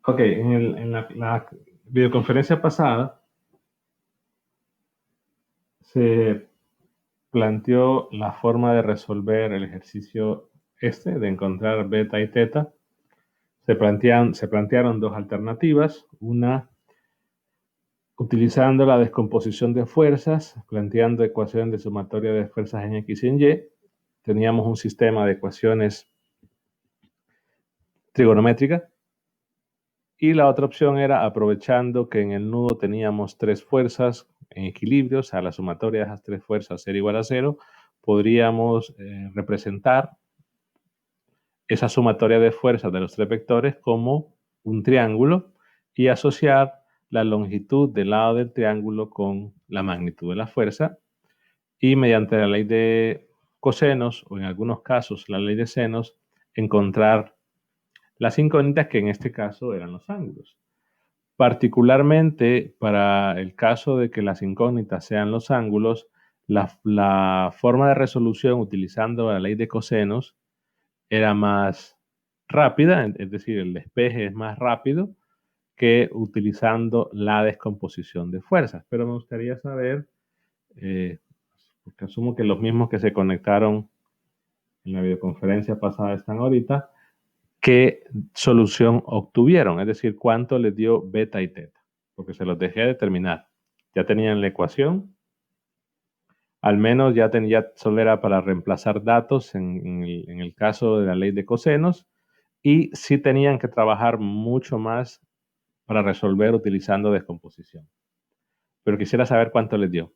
Ok, en la videoconferencia pasada se planteó la forma de resolver el ejercicio de encontrar beta y teta. Se plantearon dos alternativas, una utilizando la descomposición de fuerzas, planteando ecuaciones de sumatoria de fuerzas en X y en Y. Teníamos un sistema de ecuaciones trigonométricas. Y la otra opción era, aprovechando que en el nudo teníamos tres fuerzas en equilibrio, o sea, la sumatoria de esas tres fuerzas era igual a cero, podríamos representar esa sumatoria de fuerzas de los tres vectores como un triángulo y asociar la longitud del lado del triángulo con la magnitud de la fuerza, y mediante la ley de cosenos, o en algunos casos la ley de senos, encontrar las incógnitas, que en este caso eran los ángulos. Particularmente para el caso de que las incógnitas sean los ángulos, la forma de resolución utilizando la ley de cosenos era más rápida, es decir, el despeje es más rápido que utilizando la descomposición de fuerzas. Pero me gustaría saber, porque asumo que los mismos que se conectaron en la videoconferencia pasada están ahorita, ¿qué solución obtuvieron? Es decir, ¿cuánto les dio beta y teta? Porque se los dejé determinar. Ya tenían la ecuación, al menos ya solo era para reemplazar datos en el caso de la ley de cosenos, y sí tenían que trabajar mucho más para resolver utilizando descomposición. Pero quisiera saber cuánto les dio.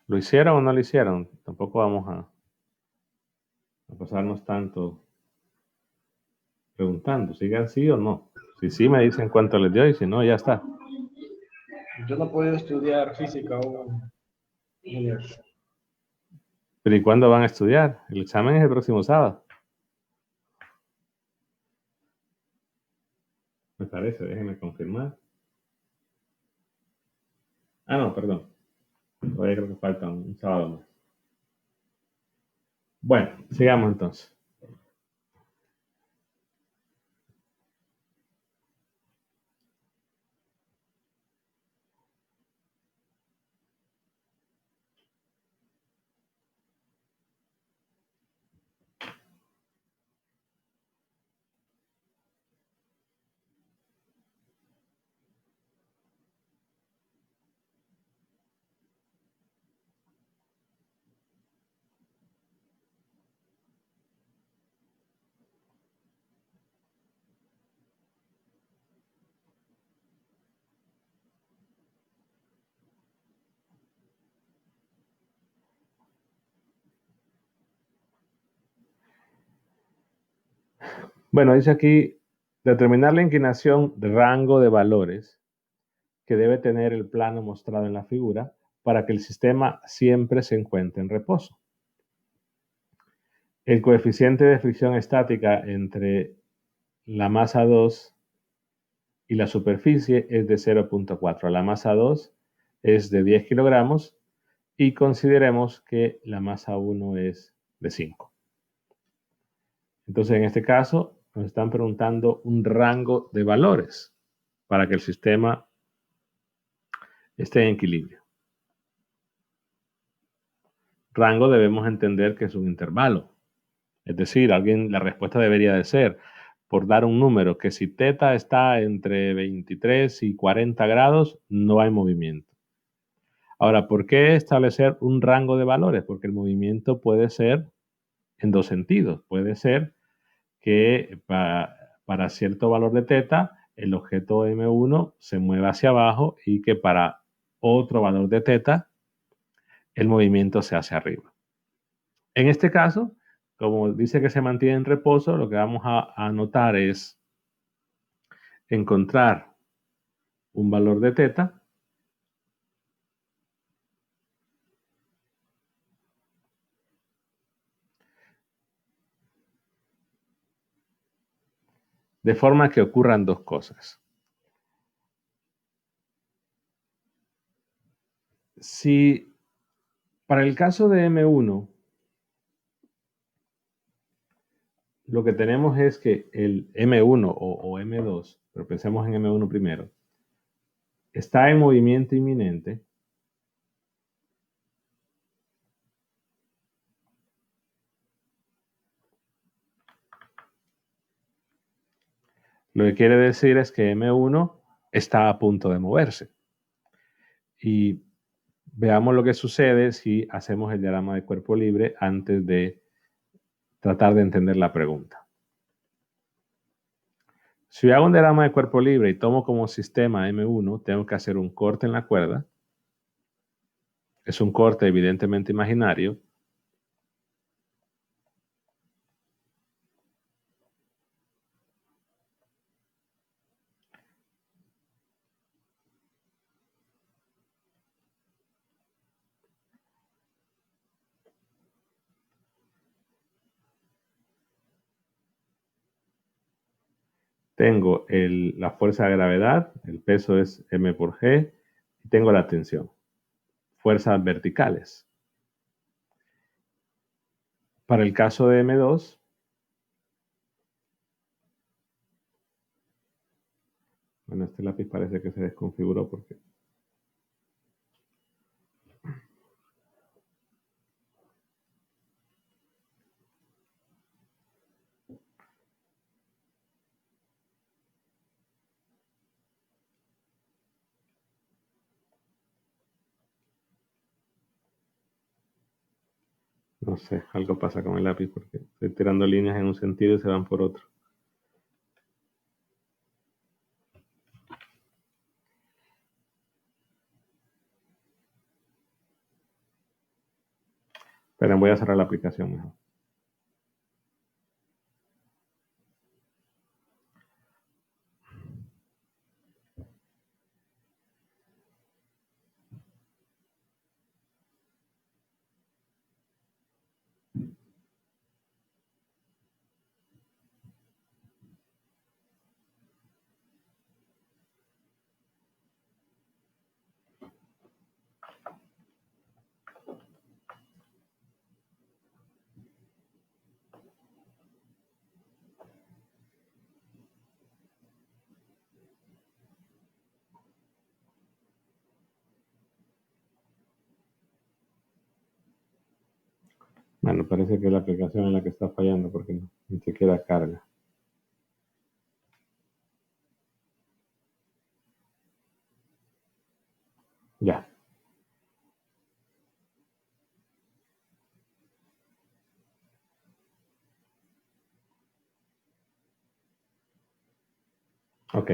¿Lo hicieron o no lo hicieron? Tampoco vamos a pasarnos tanto preguntando. ¿Sigan sí o no? Si sí, me dicen cuánto les dio, y si no, ya está. Yo no puedo estudiar física aún, Junior. ¿Pero y cuándo van a estudiar? El examen es el próximo sábado. Me parece, déjenme confirmar. Ah, no, perdón. Todavía creo que falta un sábado más. Bueno, sigamos entonces. Bueno, dice aquí, determinar la inclinación de rango de valores que debe tener el plano mostrado en la figura para que el sistema siempre se encuentre en reposo. El coeficiente de fricción estática entre la masa 2 y la superficie es de 0.4. La masa 2 es de 10 kilogramos y consideremos que la masa 1 es de 5. Entonces, en este caso, nos están preguntando un rango de valores para que el sistema esté en equilibrio. Rango debemos entender que es un intervalo. Es decir, la respuesta debería de ser, por dar un número, que si teta está entre 23 y 40 grados, no hay movimiento. Ahora, ¿por qué establecer un rango de valores? Porque el movimiento puede ser en dos sentidos. Puede ser que para cierto valor de teta, el objeto M1 se mueva hacia abajo, y que para otro valor de teta, el movimiento se hace arriba. En este caso, como dice que se mantiene en reposo, lo que vamos a anotar es encontrar un valor de teta de forma que ocurran dos cosas. Si para el caso de M1, lo que tenemos es que el M1 o M2, pero pensemos en M1 primero, está en movimiento inminente, lo que quiere decir es que M1 está a punto de moverse. Y veamos lo que sucede si hacemos el diagrama de cuerpo libre antes de tratar de entender la pregunta. Si hago un diagrama de cuerpo libre y tomo como sistema M1, tengo que hacer un corte en la cuerda. Es un corte evidentemente imaginario. Tengo la fuerza de gravedad, el peso es m por g, y tengo la tensión. Fuerzas verticales. Para el caso de M2, bueno, este lápiz parece que se desconfiguró porque... No sé, algo pasa con el lápiz porque estoy tirando líneas en un sentido y se van por otro. Esperen, voy a cerrar la aplicación mejor. Bueno, parece que es la aplicación es la que está fallando porque no, ni siquiera carga. Ya. Ok.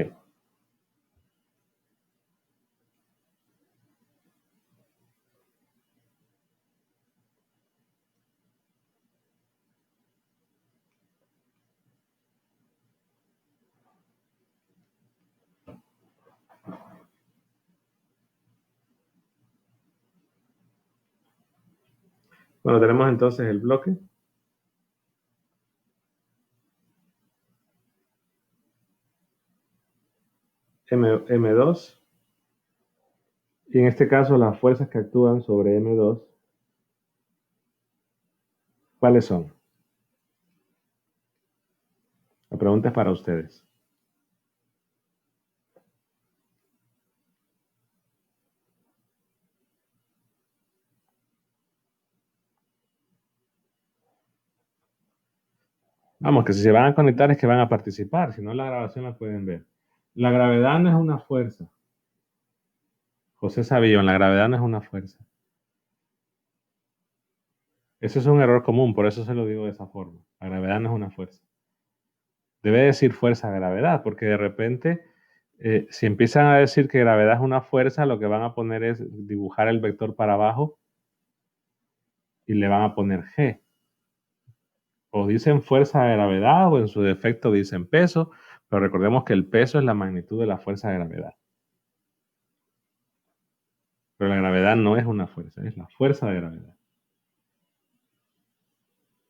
Bueno, tenemos entonces el bloque. M2. Y en este caso las fuerzas que actúan sobre M2, ¿cuáles son? La pregunta es para ustedes. Vamos, que si se van a conectar es que van a participar, si no la grabación la pueden ver. La gravedad no es una fuerza. José Savillón, la gravedad no es una fuerza. Ese es un error común, por eso se lo digo de esa forma. La gravedad no es una fuerza. Debe decir fuerza gravedad, porque de repente, si empiezan a decir que gravedad es una fuerza, lo que van a poner es dibujar el vector para abajo y le van a poner G. O dicen fuerza de gravedad o en su defecto dicen peso, pero recordemos que el peso es la magnitud de la fuerza de gravedad. Pero la gravedad no es una fuerza, es la fuerza de gravedad.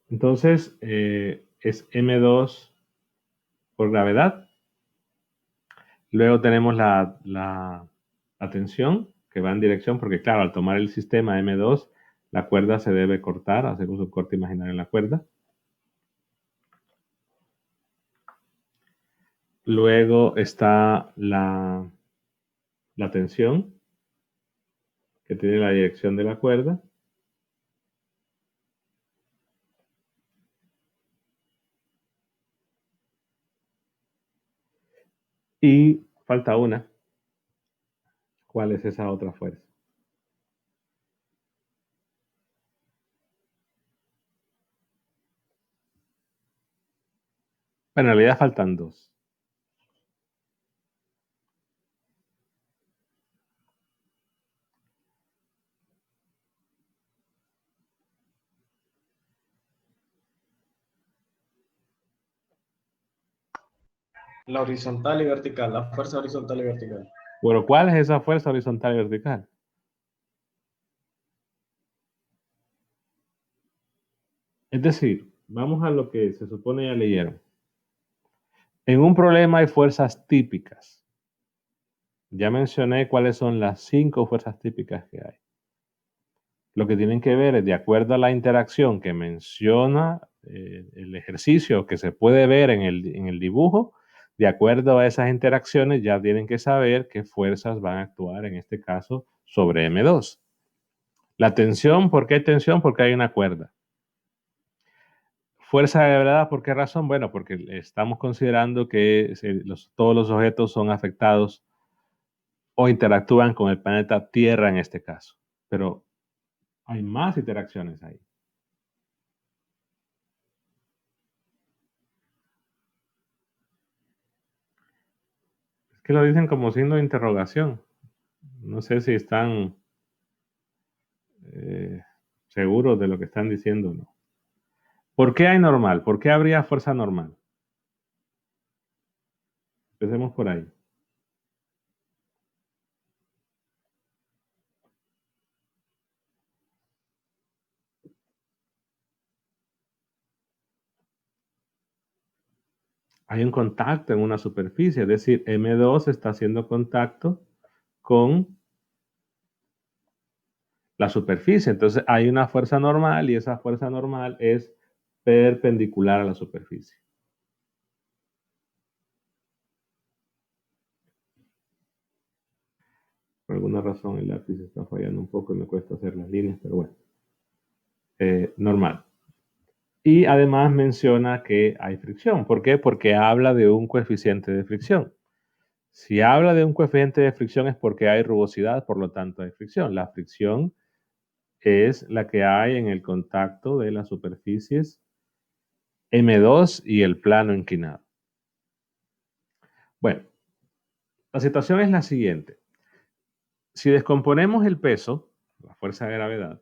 Entonces, es M2 por gravedad. Luego tenemos la tensión que va en dirección, porque claro, al tomar el sistema M2, la cuerda se debe cortar, hacemos un corte imaginario en la cuerda. Luego está la tensión, que tiene la dirección de la cuerda. Y falta una. ¿Cuál es esa otra fuerza? Bueno, en realidad faltan dos. La horizontal y vertical, la fuerza horizontal y vertical. Bueno, ¿cuál es esa fuerza horizontal y vertical? Es decir, vamos a lo que se supone ya leyeron. En un problema hay fuerzas típicas. Ya mencioné cuáles son las 5 fuerzas típicas que hay. Lo que tienen que ver es, de acuerdo a la interacción que menciona el ejercicio que se puede ver en el dibujo, de acuerdo a esas interacciones ya tienen que saber qué fuerzas van a actuar, en este caso, sobre M2. La tensión, ¿por qué tensión? Porque hay una cuerda. Fuerza de gravedad, ¿por qué razón? Bueno, porque estamos considerando que todos los objetos son afectados o interactúan con el planeta Tierra en este caso. Pero hay más interacciones ahí. Es que lo dicen como signo de interrogación. No sé si están eh, seguros de lo que están diciendo o no. ¿Por qué hay normal? ¿Por qué habría fuerza normal? Empecemos por ahí. Hay un contacto en una superficie, es decir, M2 está haciendo contacto con la superficie. Entonces hay una fuerza normal y esa fuerza normal es perpendicular a la superficie. Por alguna razón el lápiz está fallando un poco y me cuesta hacer las líneas, pero bueno, normal. Y además menciona que hay fricción. ¿Por qué? Porque habla de un coeficiente de fricción. Si habla de un coeficiente de fricción es porque hay rugosidad, por lo tanto hay fricción. La fricción es la que hay en el contacto de las superficies M2 y el plano inclinado. Bueno, la situación es la siguiente. Si descomponemos el peso, la fuerza de gravedad,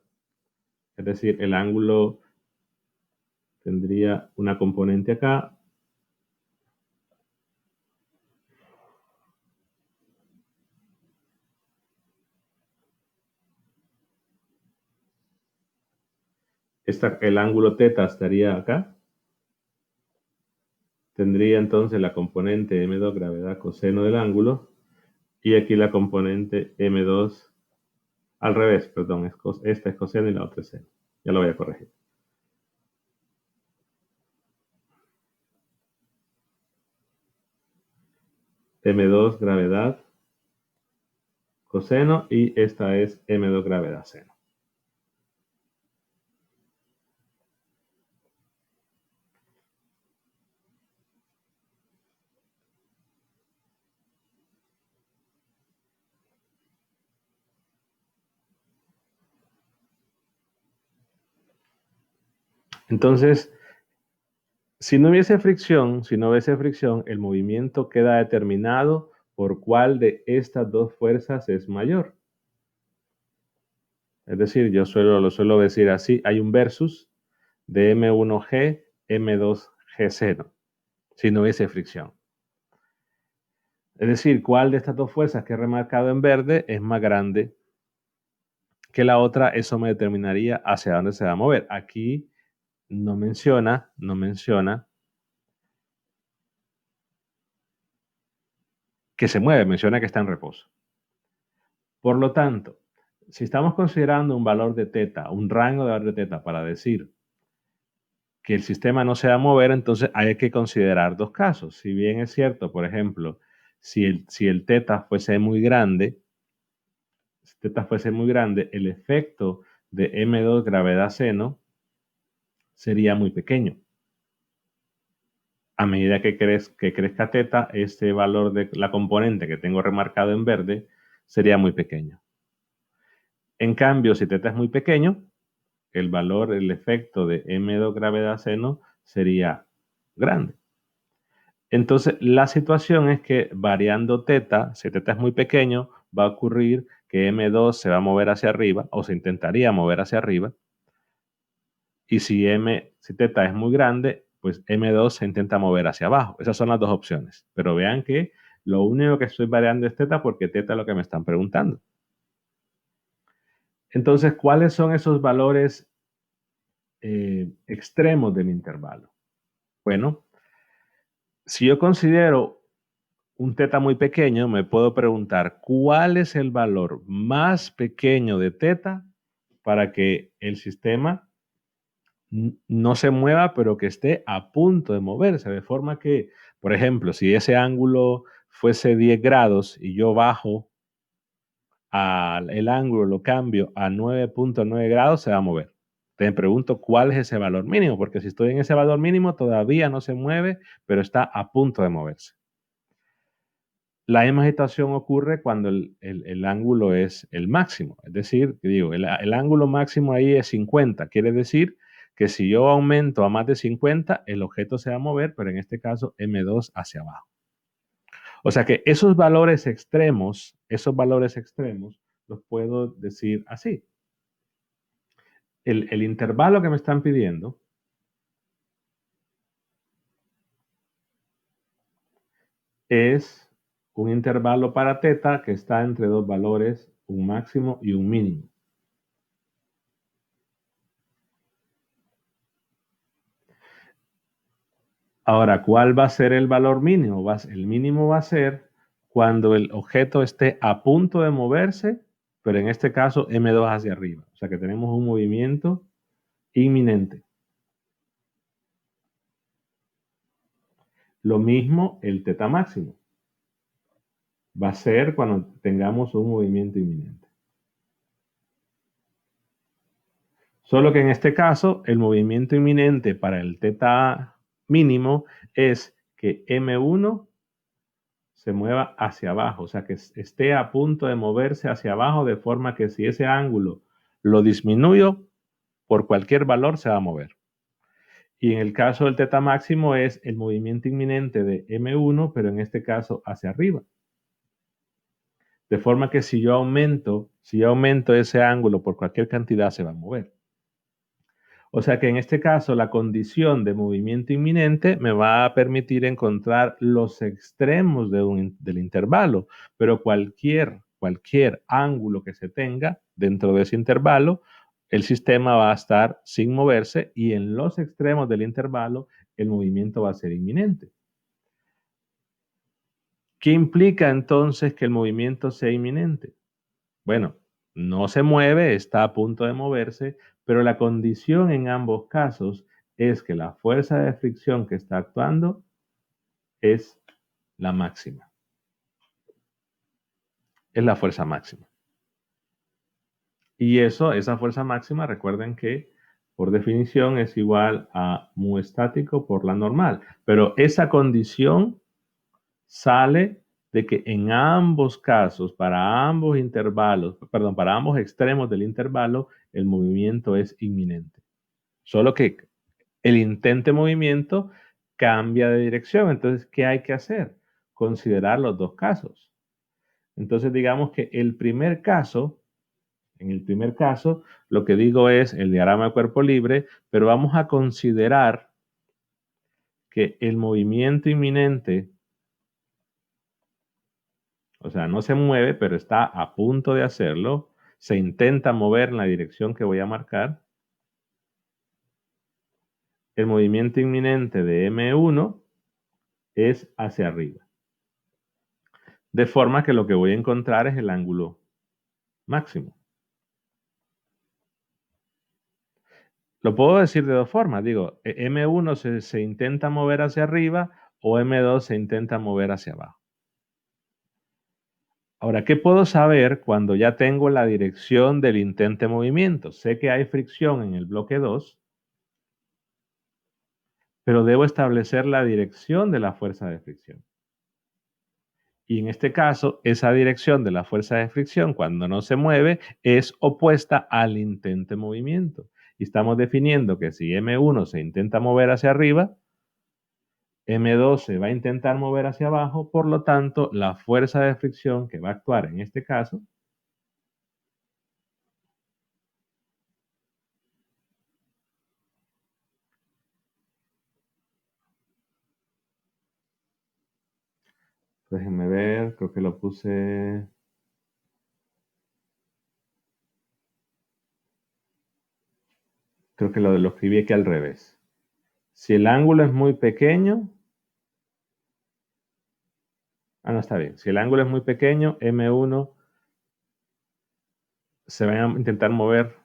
es decir, el ángulo tendría una componente acá. El ángulo θ estaría acá. Tendría entonces la componente M2 gravedad coseno del ángulo y aquí la componente M2 al revés, perdón, esta es coseno y la otra es seno. Ya lo voy a corregir. M2 gravedad coseno y esta es M2 gravedad seno. Entonces, si no hubiese fricción, el movimiento queda determinado por cuál de estas dos fuerzas es mayor. Es decir, yo lo suelo decir así, hay un versus de M1G, M2G seno, si no hubiese fricción. Es decir, cuál de estas dos fuerzas que he remarcado en verde es más grande que la otra, eso me determinaría hacia dónde se va a mover. Aquí no menciona que se mueve, menciona que está en reposo. Por lo tanto, si estamos considerando un valor de teta, un rango de valor de teta para decir que el sistema no se va a mover, entonces hay que considerar dos casos. Si bien es cierto, por ejemplo, si el teta fuese muy grande, el efecto de M2 gravedad seno sería muy pequeño. A medida que crezca teta, este valor de la componente que tengo remarcado en verde sería muy pequeño. En cambio, si teta es muy pequeño, el efecto de M2 gravedad seno sería grande. Entonces, la situación es que variando teta, si teta es muy pequeño, va a ocurrir que M2 se va a mover hacia arriba o se intentaría mover hacia arriba. Y si teta es muy grande, pues M2 se intenta mover hacia abajo. Esas son las dos opciones. Pero vean que lo único que estoy variando es teta porque teta es lo que me están preguntando. Entonces, ¿cuáles son esos valores extremos del intervalo? Bueno, si yo considero un teta muy pequeño, me puedo preguntar cuál es el valor más pequeño de teta para que el sistema no se mueva, pero que esté a punto de moverse, de forma que, por ejemplo, si ese ángulo fuese 10 grados y yo bajo el ángulo, lo cambio a 9.9 grados, se va a mover. Te pregunto cuál es ese valor mínimo, porque si estoy en ese valor mínimo todavía no se mueve, pero está a punto de moverse. La misma situación ocurre cuando el ángulo es el máximo. Es decir, el ángulo máximo ahí es 50. Quiere decir que si yo aumento a más de 50, el objeto se va a mover, pero en este caso M2 hacia abajo. O sea que esos valores extremos, los puedo decir así. El intervalo que me están pidiendo es un intervalo para teta que está entre dos valores, un máximo y un mínimo. Ahora, ¿cuál va a ser el valor mínimo? El mínimo va a ser cuando el objeto esté a punto de moverse, pero en este caso M2 hacia arriba. O sea que tenemos un movimiento inminente. Lo mismo el teta máximo. Va a ser cuando tengamos un movimiento inminente. Solo que en este caso, el movimiento inminente para el teta mínimo es que M1 se mueva hacia abajo, o sea, que esté a punto de moverse hacia abajo, de forma que si ese ángulo lo disminuyo, por cualquier valor se va a mover. Y en el caso del teta máximo es el movimiento inminente de M1, pero en este caso hacia arriba. De forma que si yo aumento ese ángulo por cualquier cantidad, se va a mover. O sea que en este caso la condición de movimiento inminente me va a permitir encontrar los extremos del intervalo, pero cualquier ángulo que se tenga dentro de ese intervalo, el sistema va a estar sin moverse y en los extremos del intervalo el movimiento va a ser inminente. ¿Qué implica entonces que el movimiento sea inminente? Bueno, no se mueve, está a punto de moverse, pero la condición en ambos casos es que la fuerza de fricción que está actuando es la máxima. Es la fuerza máxima. Y esa fuerza máxima, recuerden que por definición es igual a mu estático por la normal. Pero esa condición sale de que en ambos casos, para ambos extremos del intervalo, el movimiento es inminente. Solo que el intente movimiento cambia de dirección. Entonces, ¿qué hay que hacer? Considerar los dos casos. Entonces, digamos que en el primer caso, lo que digo es el diagrama de cuerpo libre, pero vamos a considerar que el movimiento inminente, o sea, no se mueve, pero está a punto de hacerlo, se intenta mover en la dirección que voy a marcar. El movimiento inminente de M1 es hacia arriba. de forma que lo que voy a encontrar es el ángulo máximo. Lo puedo decir de dos formas. Digo, M1 se intenta mover hacia arriba o M2 se intenta mover hacia abajo. Ahora, ¿qué puedo saber cuando ya tengo la dirección del intento de movimiento? Sé que hay fricción en el bloque 2, pero debo establecer la dirección de la fuerza de fricción. Y en este caso, esa dirección de la fuerza de fricción, cuando no se mueve, es opuesta al intento de movimiento. Y estamos definiendo que si M1 se intenta mover hacia arriba, M2 se va a intentar mover hacia abajo, por lo tanto, la fuerza de fricción que va a actuar en este caso déjenme ver, creo que lo puse. Creo que lo escribí aquí al revés. Si el ángulo es muy pequeño. No, está bien. Si el ángulo es muy pequeño, M1 se va a intentar mover.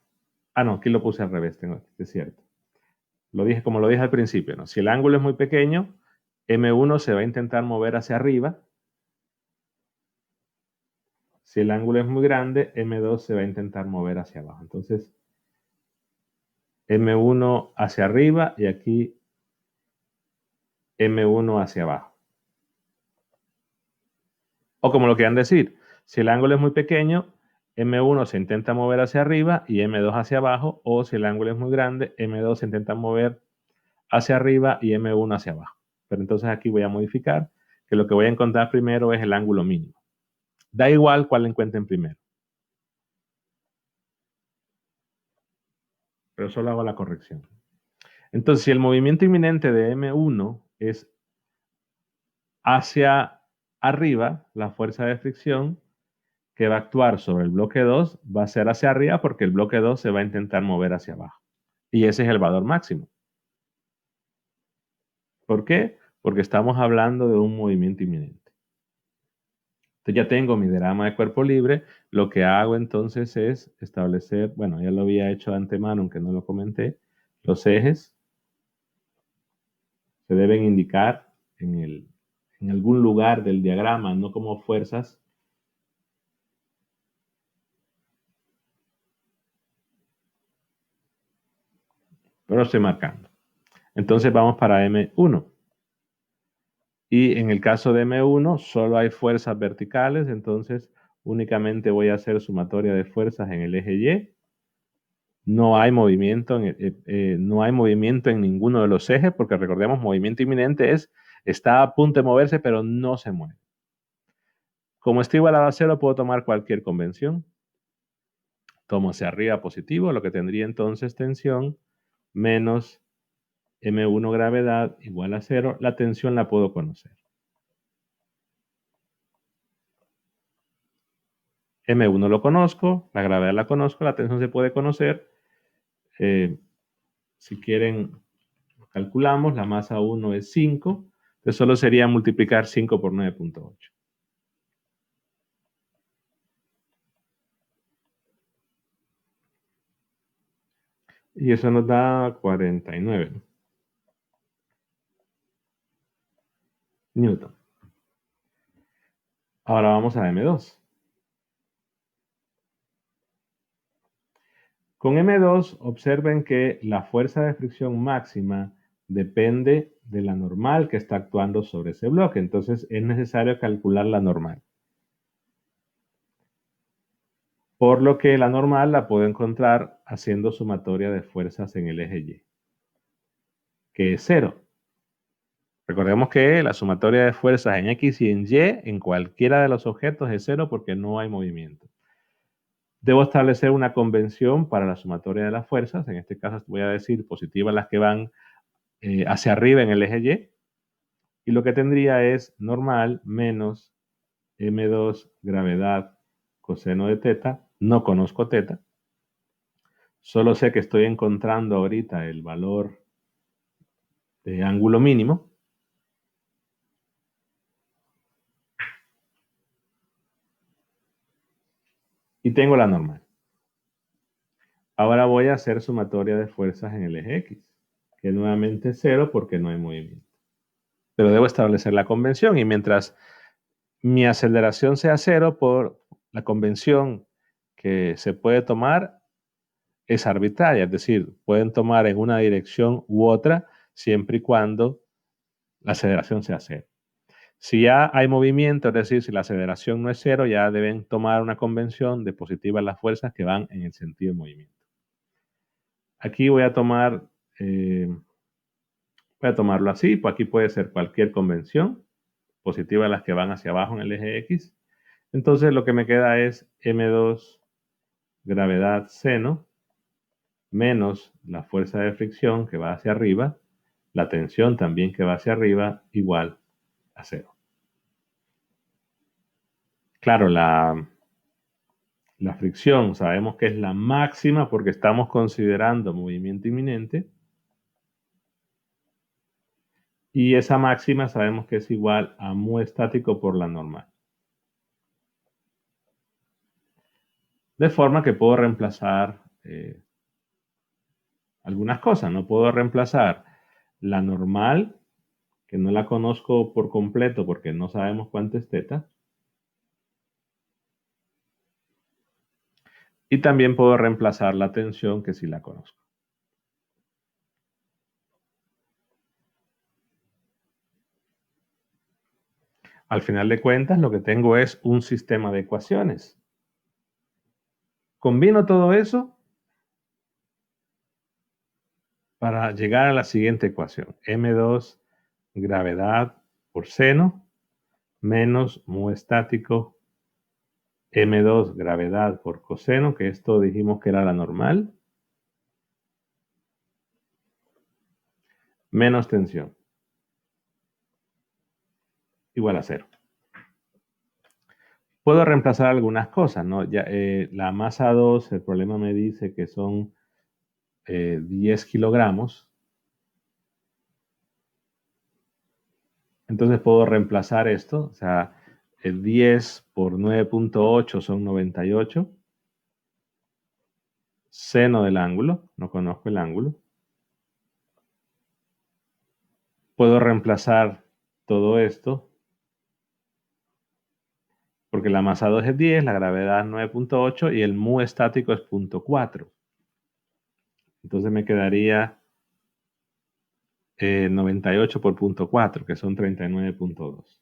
No, aquí lo puse al revés, es cierto. Lo dije como lo dije al principio, ¿no? Si el ángulo es muy pequeño, M1 se va a intentar mover hacia arriba. Si el ángulo es muy grande, M2 se va a intentar mover hacia abajo. Entonces, M1 hacia arriba y aquí M1 hacia abajo. O como lo quieran decir, si el ángulo es muy pequeño, M1 se intenta mover hacia arriba y M2 hacia abajo, o si el ángulo es muy grande, M2 se intenta mover hacia arriba y M1 hacia abajo. Pero entonces aquí voy a modificar, que lo que voy a encontrar primero es el ángulo mínimo. Da igual cuál encuentren primero. Pero solo hago la corrección. Entonces, si el movimiento inminente de M1 es hacia arriba, la fuerza de fricción que va a actuar sobre el bloque 2 va a ser hacia arriba porque el bloque 2 se va a intentar mover hacia abajo. Y ese es el valor máximo. ¿Por qué? Porque estamos hablando de un movimiento inminente. Entonces ya tengo mi diagrama de cuerpo libre. Lo que hago entonces es establecer, bueno, ya lo había hecho de antemano, aunque no lo comenté, los ejes se deben indicar en algún lugar del diagrama, no como fuerzas. Pero lo estoy marcando. Entonces vamos para M1. Y en el caso de M1 solo hay fuerzas verticales, entonces únicamente voy a hacer sumatoria de fuerzas en el eje Y. No hay movimiento no hay movimiento en ninguno de los ejes, porque recordemos, movimiento inminente está a punto de moverse, pero no se mueve. Como esto igual a 0, puedo tomar cualquier convención. Tomo hacia arriba positivo, lo que tendría entonces tensión menos M1 gravedad igual a 0. La tensión la puedo conocer. M1 lo conozco, la gravedad la conozco, la tensión se puede conocer. Si quieren, calculamos, la masa 1 es 5, entonces solo sería multiplicar 5 por 9.8. Y eso nos da 49 Newton. Ahora vamos a M2. Con M2 observen que la fuerza de fricción máxima depende de la normal que está actuando sobre ese bloque. Entonces es necesario calcular la normal. Por lo que la normal la puedo encontrar haciendo sumatoria de fuerzas en el eje Y, que es 0. Recordemos que la sumatoria de fuerzas en X y en Y en cualquiera de los objetos es 0 porque no hay movimiento. Debo establecer una convención para la sumatoria de las fuerzas. En este caso voy a decir positivas las que van hacia arriba en el eje Y. Y lo que tendría es normal menos M2 gravedad coseno de teta. No conozco teta. Solo sé que estoy encontrando ahorita el valor de ángulo mínimo. y tengo la normal. Ahora voy a hacer sumatoria de fuerzas en el eje X, que nuevamente es 0 porque no hay movimiento. Pero debo establecer la convención y mientras mi aceleración sea 0, por la convención que se puede tomar es arbitraria, es decir, pueden tomar en una dirección u otra siempre y cuando la aceleración sea 0. Si ya hay movimiento, es decir, si la aceleración no es 0, ya deben tomar una convención de positivas las fuerzas que van en el sentido de movimiento. Aquí voy a tomarlo así, pues aquí puede ser cualquier convención, positiva las que van hacia abajo en el eje X. Entonces lo que me queda es M2 gravedad seno menos la fuerza de fricción que va hacia arriba, la tensión también que va hacia arriba, igual a 0. Claro, la fricción sabemos que es la máxima porque estamos considerando movimiento inminente. Y esa máxima sabemos que es igual a mu estático por la normal. De forma que puedo reemplazar algunas cosas. No puedo reemplazar la normal, que no la conozco por completo porque no sabemos cuánto es teta. Y también puedo reemplazar la tensión, que sí la conozco. Al final de cuentas, lo que tengo es un sistema de ecuaciones. Combino todo eso para llegar a la siguiente ecuación. M2 gravedad por seno menos mu estático M2 gravedad por coseno, que esto dijimos que era la normal, menos tensión, igual a 0. Puedo reemplazar algunas cosas, ¿no? Ya, la masa 2, el problema me dice que son 10 kilogramos. Entonces puedo reemplazar esto, o sea, el 10 por 9.8 son 98. Seno del ángulo, no conozco el ángulo. Puedo reemplazar todo esto porque la masa 2 es 10, la gravedad es 9.8 y el mu estático es 0.4. Entonces me quedaría 98 por 0.4, que son 39.2.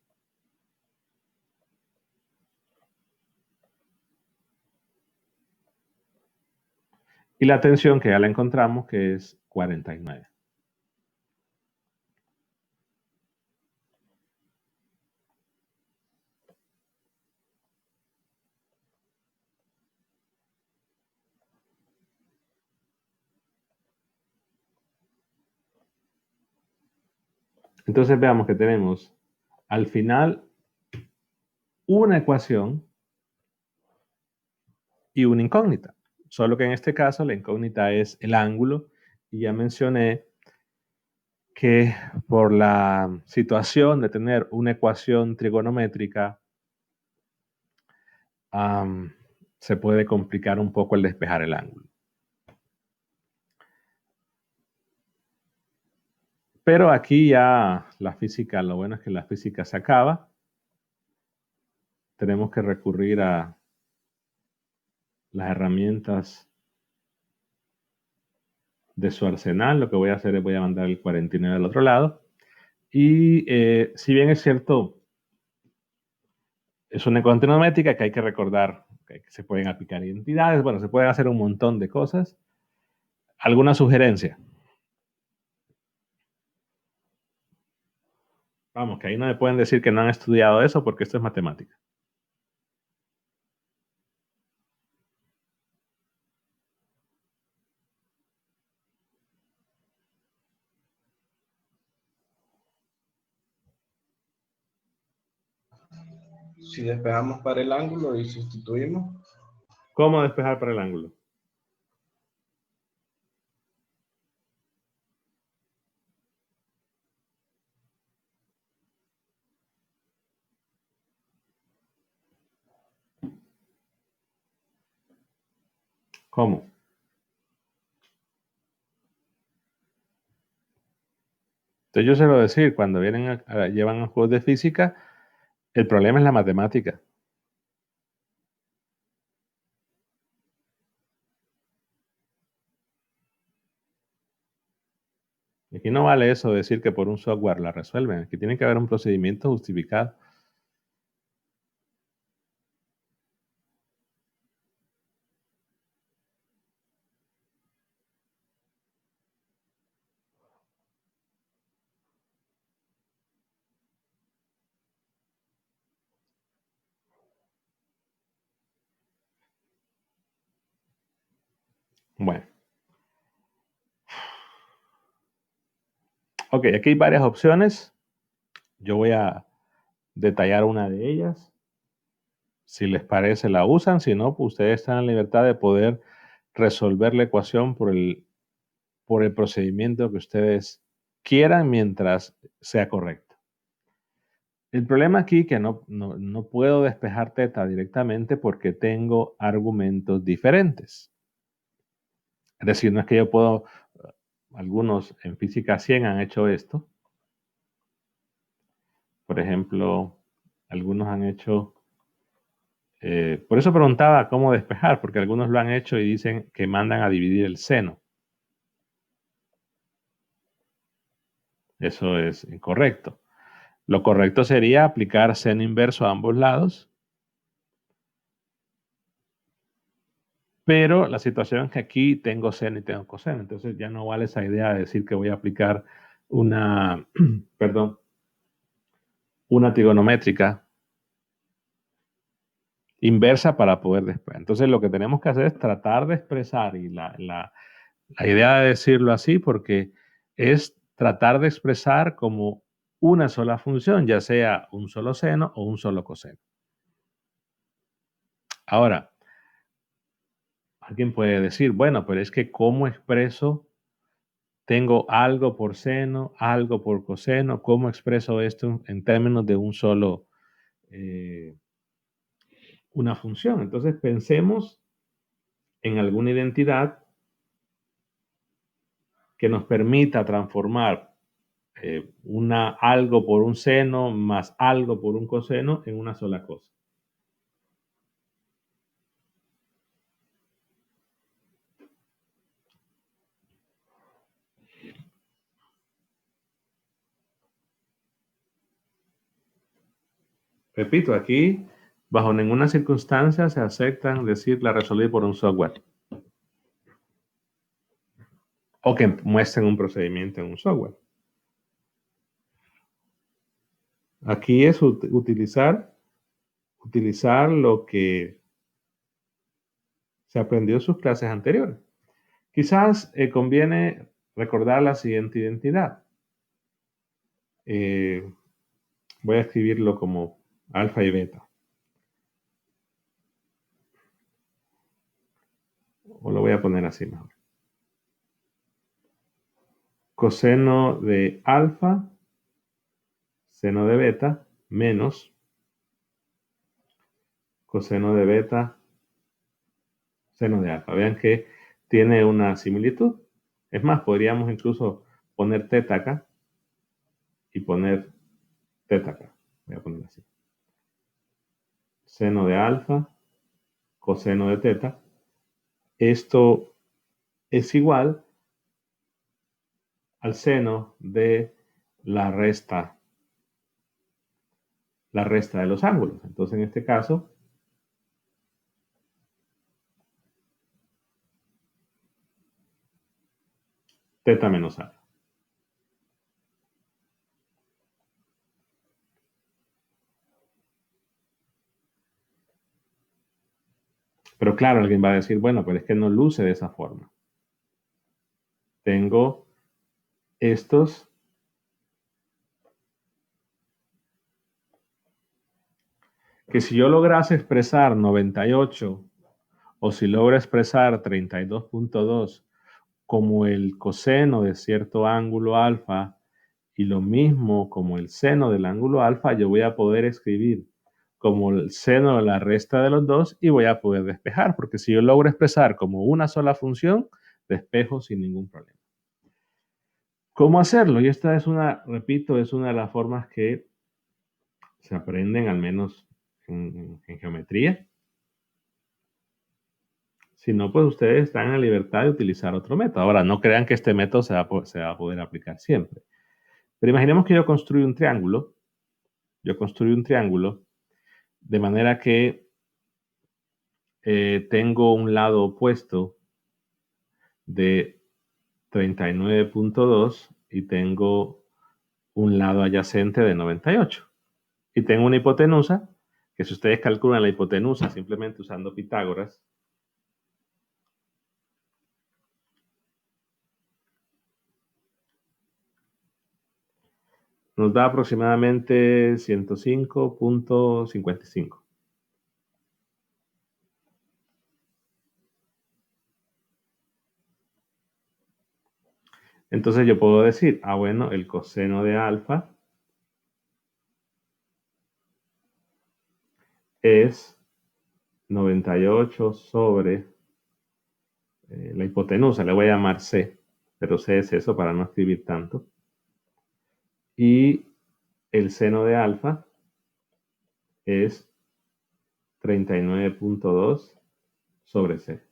Y la tensión que ya la encontramos, que es 49. Entonces veamos que tenemos al final una ecuación y una incógnita. Solo que en este caso la incógnita es el ángulo y ya mencioné que por la situación de tener una ecuación trigonométrica se puede complicar un poco el despejar el ángulo. Pero aquí ya la física, lo bueno es que la física se acaba. Tenemos que recurrir a las herramientas de su arsenal. Lo que voy a hacer es voy a mandar el 49 al otro lado. Y si bien es cierto, es una ecuación trigonométrica que hay que recordar que se pueden aplicar identidades. Bueno, se pueden hacer un montón de cosas. ¿Alguna sugerencia? Vamos, que ahí no me pueden decir que no han estudiado eso porque esto es matemática. Si despejamos para el ángulo y sustituimos, ¿Cómo despejar para el ángulo? ¿Cómo? Entonces yo suelo decir, cuando llevan a juegos de física, el problema es la matemática. Aquí no vale eso decir que por un software la resuelven. Aquí tiene que haber un procedimiento justificado. Bueno. Ok, aquí hay varias opciones. Yo voy a detallar una de ellas. Si les parece, la usan. Si no, pues ustedes están en la libertad de poder resolver la ecuación por el procedimiento que ustedes quieran mientras sea correcto. El problema aquí es que no puedo despejar teta directamente porque tengo argumentos diferentes. Es decir, no es que yo puedo, algunos en física 100 han hecho esto. Por ejemplo, algunos han hecho, por eso preguntaba cómo despejar, porque algunos lo han hecho y dicen que mandan a dividir el seno. Eso es incorrecto. Lo correcto sería aplicar seno inverso a ambos lados. Pero la situación es que aquí tengo seno y tengo coseno. Entonces ya no vale esa idea de decir que voy a aplicar una, perdón, una trigonométrica inversa para poder despejar. Entonces lo que tenemos que hacer es tratar de expresar, y la idea de decirlo así porque es tratar de expresar como una sola función, ya sea un solo seno o un solo coseno. Ahora, alguien puede decir, bueno, pero es que ¿cómo expreso? Tengo algo por seno, algo por coseno. ¿Cómo expreso esto en términos de una función? Entonces pensemos en alguna identidad que nos permita transformar algo por un seno más algo por un coseno en una sola cosa. Repito, aquí bajo ninguna circunstancia se aceptan decir la resolví por un software. O que muestren un procedimiento en un software. Aquí es utilizar lo que se aprendió en sus clases anteriores. Quizás conviene recordar la siguiente identidad. Voy a escribirlo como alfa y beta. O lo voy a poner así mejor. Coseno de alfa, seno de beta, menos coseno de beta, seno de alfa. Vean que tiene una similitud. Es más, podríamos incluso poner teta acá y poner teta acá. Voy a poner así. Seno de alfa, coseno de teta. Esto es igual al seno de la resta de los ángulos. Entonces, en este caso, teta menos alfa. Pero claro, alguien va a decir, bueno, pero es que no luce de esa forma. Tengo estos que si yo lograse expresar 98 o si logro expresar 32.2 como el coseno de cierto ángulo alfa y lo mismo como el seno del ángulo alfa, yo voy a poder escribir como el seno de la resta de los dos y voy a poder despejar, porque si yo logro expresar como una sola función, despejo sin ningún problema. ¿Cómo hacerlo? Y esta es repito, es una de las formas que se aprenden al menos en geometría. Si no, pues ustedes están en la libertad de utilizar otro método. Ahora, no crean que este método se va a poder aplicar siempre. Pero imaginemos que yo construyo un triángulo. Yo construyo un triángulo de manera que tengo un lado opuesto de 39.2 y tengo un lado adyacente de 98. Y tengo una hipotenusa, que si ustedes calculan la hipotenusa simplemente usando Pitágoras, nos da aproximadamente 105.55. Entonces yo puedo decir, bueno, el coseno de alfa es 98 sobre la hipotenusa, le voy a llamar C, pero C es eso para no escribir tanto. Y el seno de alfa es 39.2 sobre C.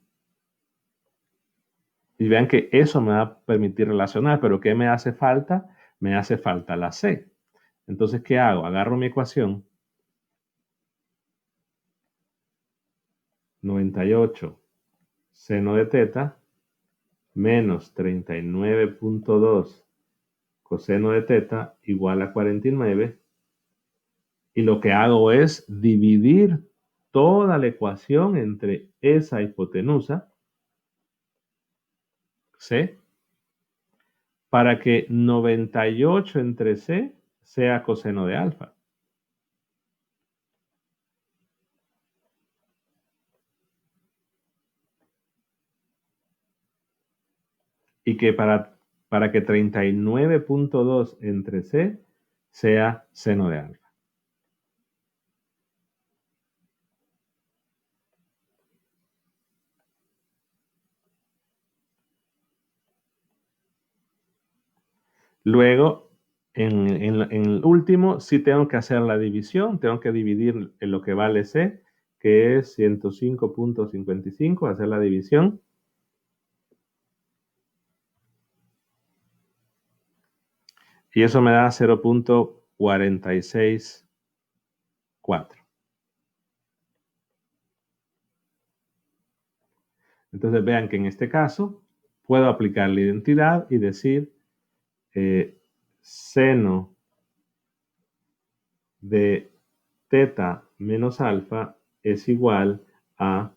Y vean que eso me va a permitir relacionar, pero ¿qué me hace falta? Me hace falta la C. Entonces, ¿qué hago? Agarro mi ecuación, 98 seno de teta menos 39.2 coseno de teta igual a 49. Y lo que hago es dividir toda la ecuación entre esa hipotenusa, C, para que 98 entre C sea coseno de alfa. Y que para que 39.2 entre C sea seno de alfa. Luego, en el último, sí tengo que hacer la división, tengo que dividir en lo que vale C, que es 105.55, hacer la división. Y eso me da 0.464. Entonces vean que en este caso puedo aplicar la identidad y decir seno de teta menos alfa es igual a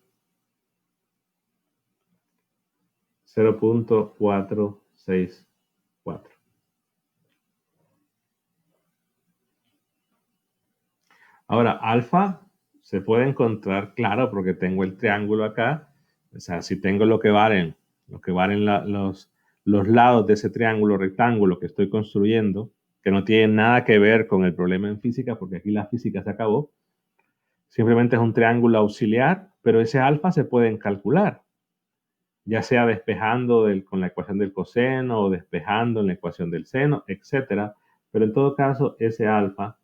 0.464. Ahora, alfa se puede encontrar, claro, porque tengo el triángulo acá. O sea, si tengo lo que valen los lados de ese triángulo rectángulo que estoy construyendo, que no tiene nada que ver con el problema en física, porque aquí la física se acabó. Simplemente es un triángulo auxiliar, pero ese alfa se pueden calcular, ya sea despejando con la ecuación del coseno o despejando en la ecuación del seno, etc. Pero en todo caso, ese alfa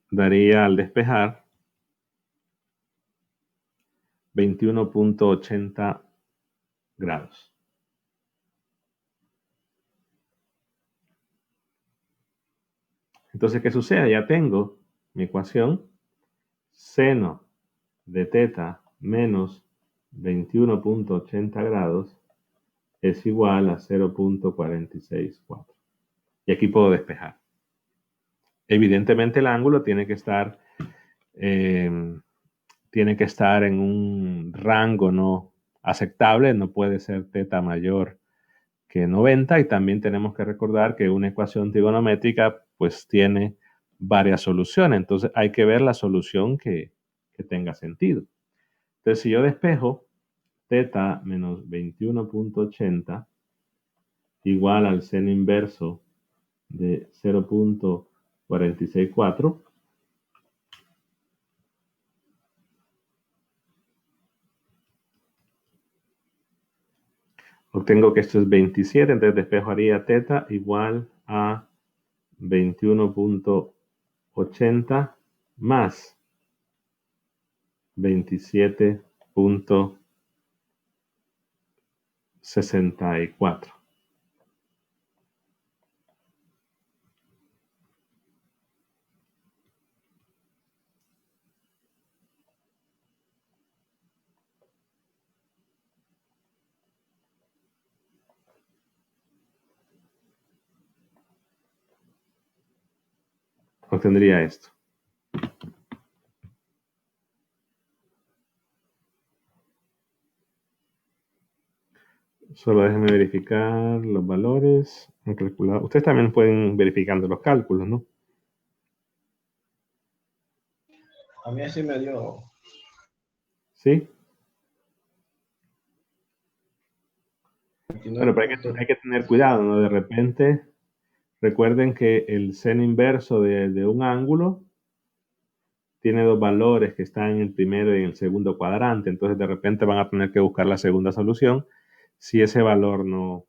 daría al despejar 21.80 grados. Entonces, ¿qué sucede? Ya tengo mi ecuación, seno de teta menos 21.80 grados es igual a 0.464. Y aquí puedo despejar. Evidentemente el ángulo tiene que estar en un rango no aceptable, no puede ser teta mayor que 90, y también tenemos que recordar que una ecuación trigonométrica pues tiene varias soluciones, entonces hay que ver la solución que tenga sentido. Entonces si yo despejo teta menos 21.80 igual al seno inverso de 0.464. Obtengo que esto es 27, entonces despejaría θ igual a 21.80 más 27.64. Obtendría esto. Solo déjenme verificar los valores. Ustedes también pueden verificando los cálculos, ¿no? A mí así me dio. ¿Sí? Bueno, pero 29 hay que tener cuidado, ¿no? De repente, recuerden que el seno inverso de un ángulo tiene dos valores que están en el primero y en el segundo cuadrante. Entonces, de repente van a tener que buscar la segunda solución si ese valor no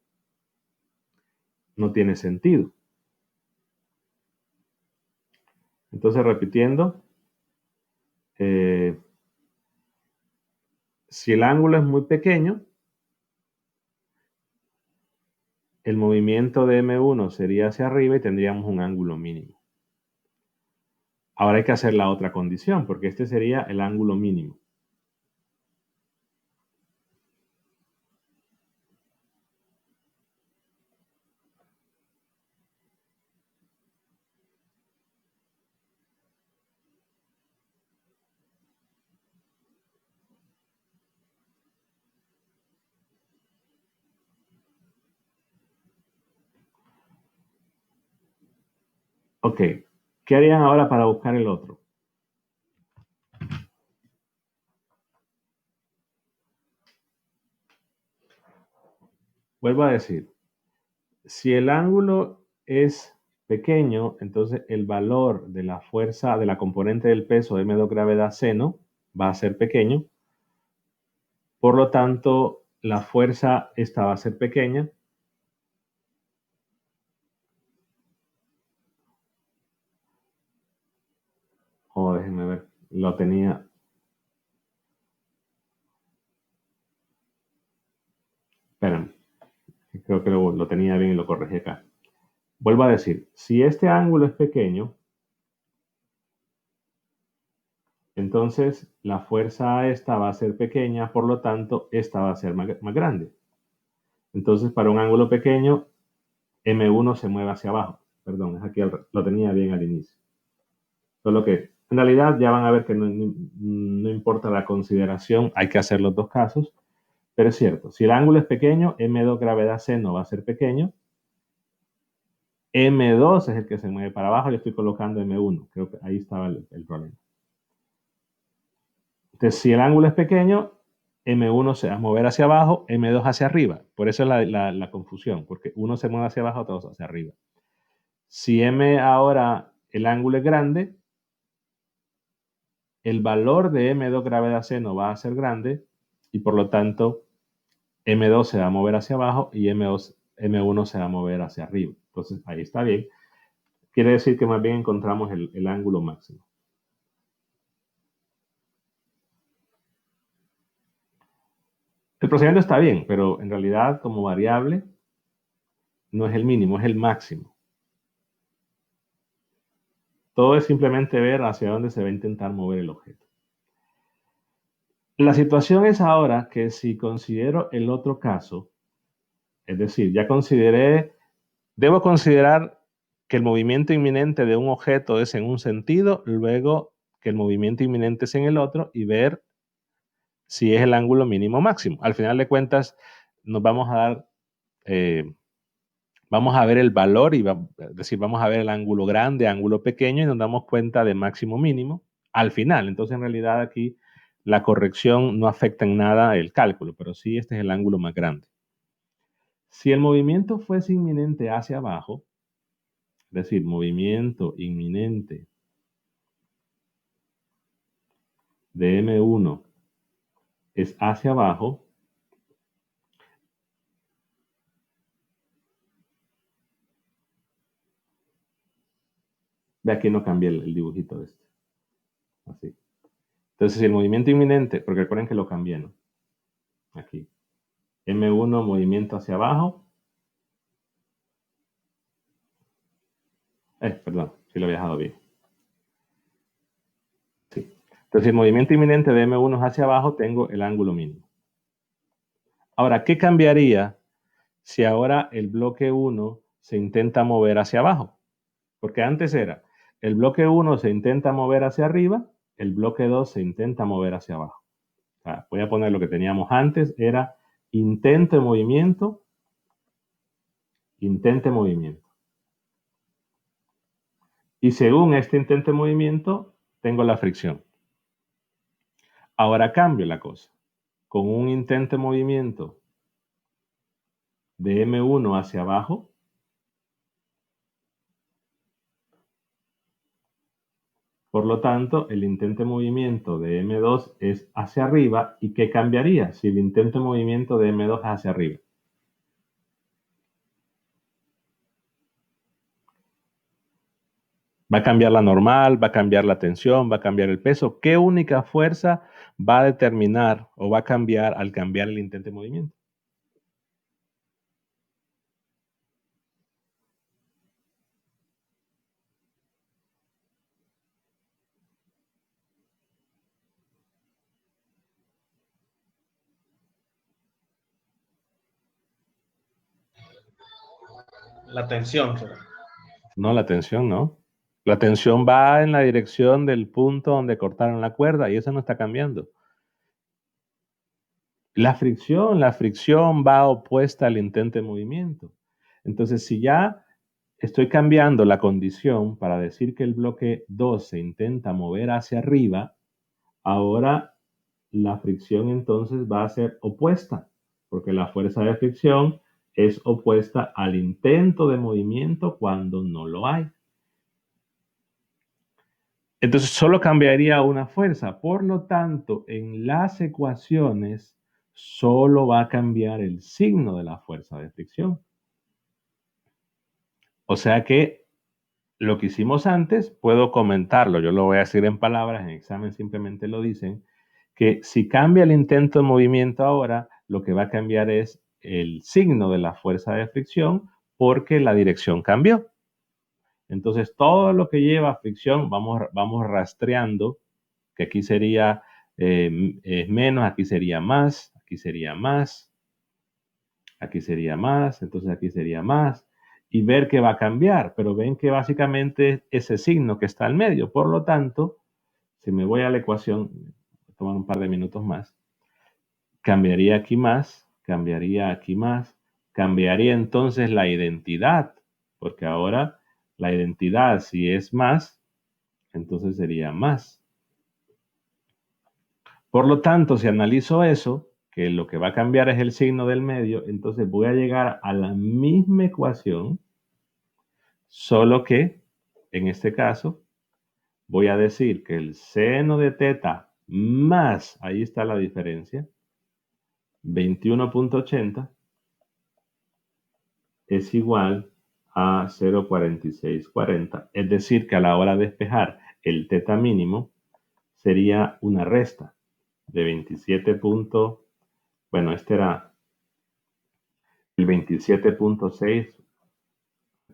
tiene sentido. Entonces, repitiendo, si el ángulo es muy pequeño, el movimiento de M1 sería hacia arriba y tendríamos un ángulo mínimo. Ahora hay que hacer la otra condición, porque este sería el ángulo mínimo. Ok, ¿qué harían ahora para buscar el otro? Vuelvo a decir, si el ángulo es pequeño, entonces el valor de la fuerza de la componente del peso m2 gravedad seno va a ser pequeño. Por lo tanto, la fuerza esta va a ser pequeña. Déjenme ver, lo tenía. Esperen, creo que lo tenía bien y lo corregí acá. Vuelvo a decir, si este ángulo es pequeño, entonces la fuerza esta va a ser pequeña, por lo tanto, esta va a ser más grande. Entonces, para un ángulo pequeño, M1 se mueve hacia abajo. Perdón, es aquí lo tenía bien al inicio. Solo que en realidad ya van a ver que no importa la consideración, hay que hacer los dos casos. Pero es cierto, si el ángulo es pequeño, M2 gravedad seno va a ser pequeño. M2 es el que se mueve para abajo, yo estoy colocando M1. Creo que ahí estaba el problema. Entonces, si el ángulo es pequeño, M1 se va a mover hacia abajo, M2 hacia arriba. Por eso es la confusión, porque uno se mueve hacia abajo, otro hacia arriba. Si M ahora el ángulo es grande, el valor de M2 gravedad seno va a ser grande y por lo tanto M2 se va a mover hacia abajo y M1 se va a mover hacia arriba. Entonces ahí está bien. Quiere decir que más bien encontramos el ángulo máximo. El procedimiento está bien, pero en realidad como variable no es el mínimo, es el máximo. Todo es simplemente ver hacia dónde se va a intentar mover el objeto. La situación es ahora que si considero el otro caso, es decir, ya debo considerar que el movimiento inminente de un objeto es en un sentido, luego que el movimiento inminente es en el otro y ver si es el ángulo mínimo máximo. Al final de cuentas, nos vamos a dar, vamos a ver el valor y es decir, vamos a ver el ángulo grande, ángulo pequeño y nos damos cuenta de máximo mínimo al final. Entonces, en realidad aquí la corrección no afecta en nada el cálculo, pero sí este es el ángulo más grande. Si el movimiento fuese inminente hacia abajo, es decir, movimiento inminente de M1 es hacia abajo, ve aquí no cambié el dibujito de este, así. Entonces, si el movimiento inminente, porque recuerden que lo cambié, ¿no? Aquí. M1, movimiento hacia abajo. Perdón, si lo había dejado bien. Sí. Entonces, si el movimiento inminente de M1 es hacia abajo, tengo el ángulo mínimo. Ahora, ¿qué cambiaría si ahora el bloque 1 se intenta mover hacia abajo? Porque antes era, el bloque 1 se intenta mover hacia arriba, el bloque 2 se intenta mover hacia abajo. O sea, voy a poner lo que teníamos antes, era intento de movimiento, intente movimiento. Y según este intento de movimiento, tengo la fricción. Ahora cambio la cosa. Con un intento de movimiento de M1 hacia abajo, por lo tanto, el intento de movimiento de M2 es hacia arriba. ¿Y qué cambiaría si el intento de movimiento de M2 es hacia arriba? Va a cambiar la normal, va a cambiar la tensión, va a cambiar el peso. ¿Qué única fuerza va a determinar o va a cambiar al cambiar el intento de movimiento? La tensión será. No, la tensión no. La tensión va en la dirección del punto donde cortaron la cuerda y eso no está cambiando. La fricción va opuesta al intento de movimiento. Entonces, si ya estoy cambiando la condición para decir que el bloque 2 se intenta mover hacia arriba, ahora la fricción entonces va a ser opuesta, porque la fuerza de fricción es opuesta al intento de movimiento cuando no lo hay. Entonces solo cambiaría una fuerza. Por lo tanto, en las ecuaciones solo va a cambiar el signo de la fuerza de fricción. O sea que lo que hicimos antes, puedo comentarlo, yo lo voy a decir en palabras, en examen simplemente lo dicen, que si cambia el intento de movimiento ahora, lo que va a cambiar es el signo de la fuerza de fricción porque la dirección cambió. Entonces, todo lo que lleva fricción, vamos rastreando, que aquí sería menos, aquí sería más, aquí sería más, aquí sería más, entonces aquí sería más, y ver que va a cambiar, pero ven que básicamente ese signo que está al medio. Por lo tanto, si me voy a la ecuación, voy a tomar un par de minutos más, cambiaría aquí más, cambiaría aquí más, cambiaría entonces la identidad, porque ahora la identidad si es más, entonces sería más. Por lo tanto, si analizo eso, que lo que va a cambiar es el signo del medio, entonces voy a llegar a la misma ecuación, solo que en este caso voy a decir que el seno de teta más, ahí está la diferencia, 21.80 es igual a 0,4640. Es decir, que a la hora de despejar el teta mínimo sería una resta de 27. Bueno, este era el 27.6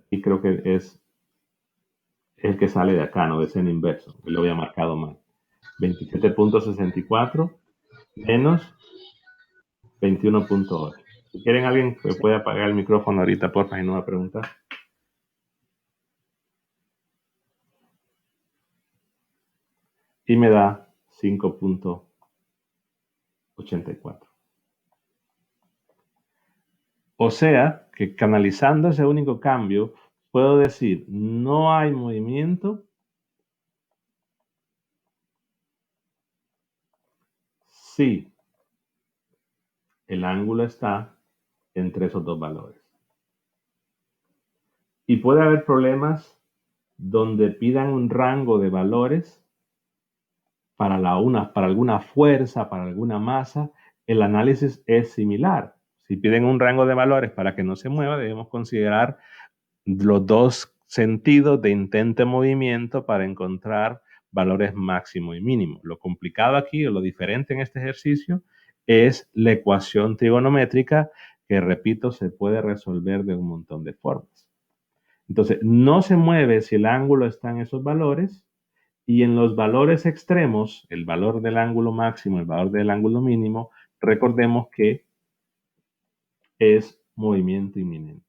y creo que es el que sale de acá, ¿no? De seno inverso. Lo había marcado mal. 27.64 menos 21.8. Si quieren alguien que pueda apagar el micrófono ahorita, porfa, y no me pregunta. Y me da 5.84. O sea que canalizando ese único cambio, puedo decir, no hay movimiento si el ángulo está entre esos dos valores. Y puede haber problemas donde pidan un rango de valores para alguna fuerza, para alguna masa. El análisis es similar. Si piden un rango de valores para que no se mueva, debemos considerar los dos sentidos de intento de movimiento para encontrar valores máximo y mínimo. Lo complicado aquí, o lo diferente en este ejercicio, es la ecuación trigonométrica que, repito, se puede resolver de un montón de formas. Entonces, no se mueve si el ángulo está en esos valores, y en los valores extremos, el valor del ángulo máximo, el valor del ángulo mínimo, recordemos que es movimiento inminente.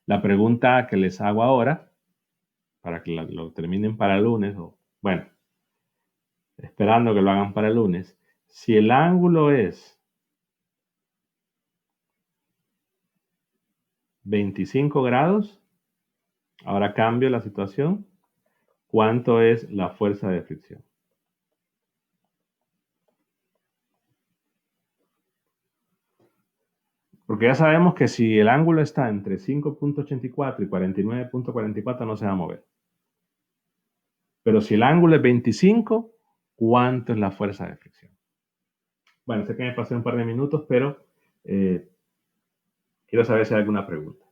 La pregunta que les hago ahora, para que lo terminen para el lunes, o bueno, esperando que lo hagan para el lunes, si el ángulo es 25 grados, ahora cambio la situación, ¿cuánto es la fuerza de fricción? Porque ya sabemos que si el ángulo está entre 5.84 y 49.44 no se va a mover. Pero si el ángulo es 25, ¿cuánto es la fuerza de fricción? Bueno, sé que me pasé un par de minutos, pero quiero saber si hay alguna pregunta.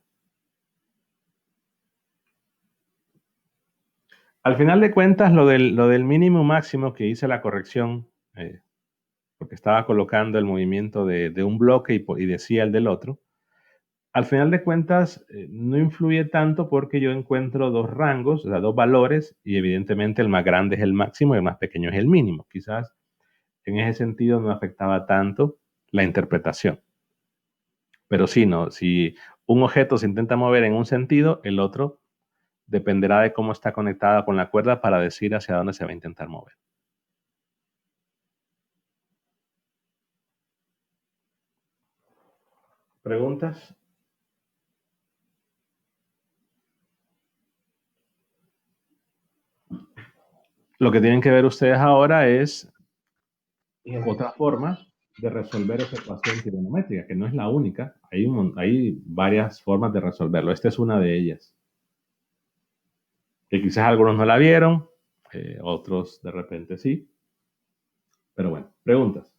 Al final de cuentas, lo del mínimo máximo que hice la corrección, porque estaba colocando el movimiento de un bloque y decía el del otro, al final de cuentas no influye tanto porque yo encuentro dos rangos, o sea, dos valores, y evidentemente el más grande es el máximo y el más pequeño es el mínimo. Quizás en ese sentido no afectaba tanto la interpretación. Pero sí, no, si un objeto se intenta mover en un sentido, el otro dependerá de cómo está conectada con la cuerda para decir hacia dónde se va a intentar mover. ¿Preguntas? Lo que tienen que ver ustedes ahora es otra forma de resolver esa ecuación trigonométrica, que no es la única. Hay varias formas de resolverlo. Esta es una de ellas. Que quizás algunos no la vieron, otros de repente sí. Pero bueno, preguntas.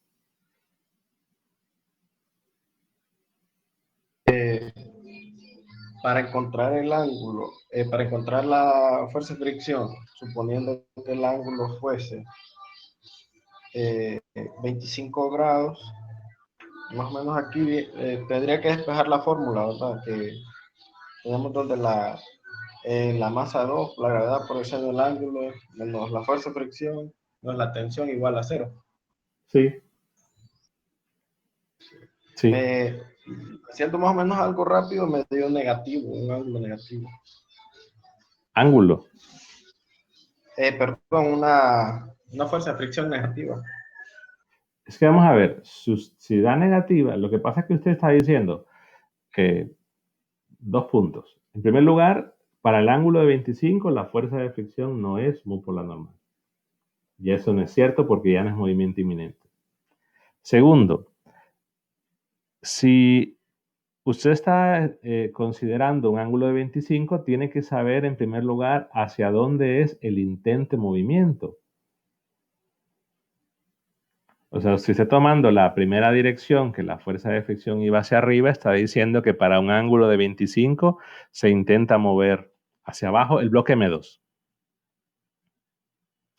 Para encontrar el ángulo, para encontrar la fuerza de fricción, suponiendo que el ángulo fuese 25 grados, más o menos aquí tendría que despejar la fórmula, ¿verdad? Que tenemos donde la masa 2, la gravedad por el seno del ángulo, menos la fuerza de fricción, menos la tensión igual a 0. Sí. Sí. Haciendo más o menos algo rápido, me dio negativo, un ángulo negativo. Ángulo. Perdón, una fuerza de fricción negativa. Es que vamos a ver, si da negativa, lo que pasa es que usted está diciendo que dos puntos. En primer lugar, para el ángulo de 25, la fuerza de fricción no es mu por la normal. Y eso no es cierto porque ya no es movimiento inminente. Segundo, si usted está considerando un ángulo de 25, tiene que saber en primer lugar hacia dónde es el intento de movimiento. O sea, si está tomando la primera dirección, que la fuerza de fricción iba hacia arriba, está diciendo que para un ángulo de 25 se intenta mover hacia abajo el bloque M2.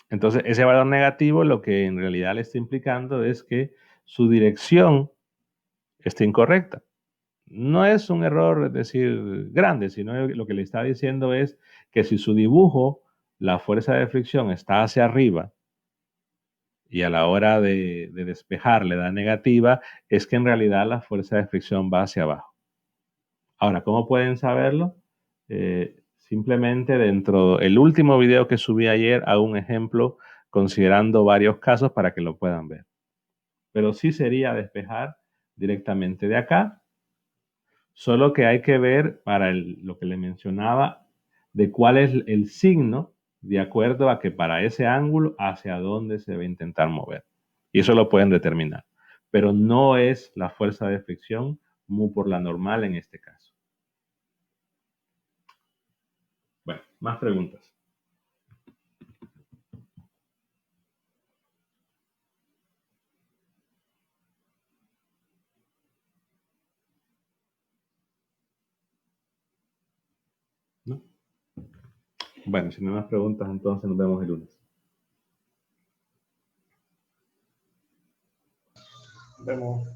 Entonces, ese valor negativo lo que en realidad le está implicando es que su dirección está incorrecta. No es un error, es decir, grande, sino lo que le está diciendo es que si su dibujo, la fuerza de fricción está hacia arriba, y a la hora de despejar le da negativa, es que en realidad la fuerza de fricción va hacia abajo. Ahora, ¿cómo pueden saberlo? Simplemente dentro del último video que subí ayer hago un ejemplo considerando varios casos para que lo puedan ver. Pero sí sería despejar directamente de acá, solo que hay que ver para lo que le mencionaba de cuál es el signo de acuerdo a que para ese ángulo hacia dónde se va a intentar mover. Y eso lo pueden determinar. Pero no es la fuerza de fricción mu por la normal en este caso. Bueno, más preguntas. ¿No? Bueno, si no hay más preguntas, entonces nos vemos el lunes. Vemos.